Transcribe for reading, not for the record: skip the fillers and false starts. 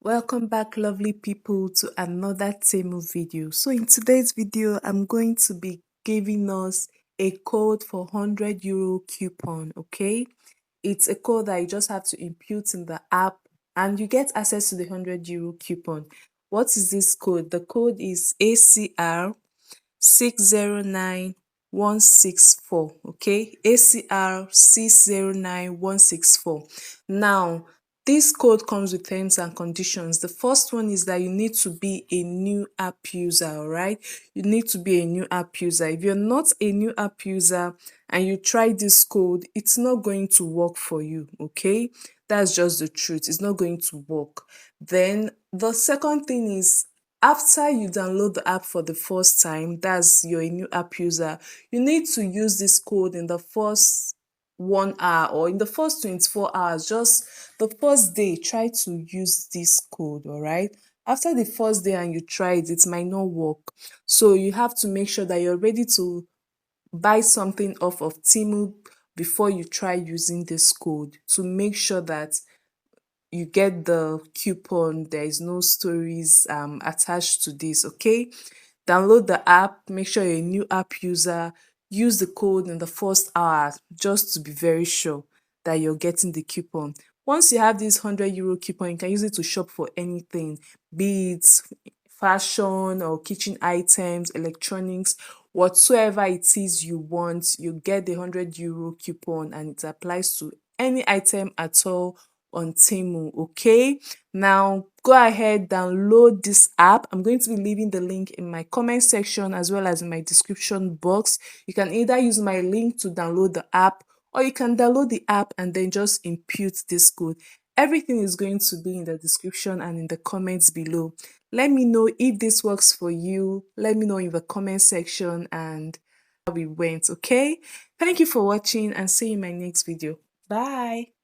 Welcome back, lovely people, to another Temu video. So in today's video, I'm going to be giving us a code for €100 coupon, okay? It's a code that you just have to input in the app and you get access to the €100 coupon. What is this code? The code is ACR 609164, okay? ACR 609164. Now, this code comes with terms and conditions. The first one is that you need to be a new app user, all right? You need to be a new app user. If you're not a new app user and you try this code, it's not going to work for you, okay? That's just the truth. It's not going to work. Then the second thing is, after you download the app for the first time, that's you're a new app user, you need to use this code in the first 1 hour or in the first 24 hours. Just the first day, try to use this code, all right? After the first day and you try it, it might not work. So you have to make sure that you're ready to buy something off of Temu before you try using this code, to make sure that you get the coupon. There is no stories attached to this, okay? Download the app, make sure you're a new app user, use the code in the first hour just to be very sure that you're getting the coupon. Once you have this €100 coupon, you can use it to shop for anything, be it fashion or kitchen items, electronics, whatsoever it is you want. You get the €100 coupon and it applies to any item at all on Temu, okay? Now, go ahead, download this app. I'm going to be leaving the link in my comment section as well as in my description box. You can either use my link to download the app, or you can download the app and then just input this code. Everything is going to be in the description and in the comments below. Let me know if this works for you. Let me know in the comment section and how it went, okay? Thank you for watching and see you in my next video. Bye.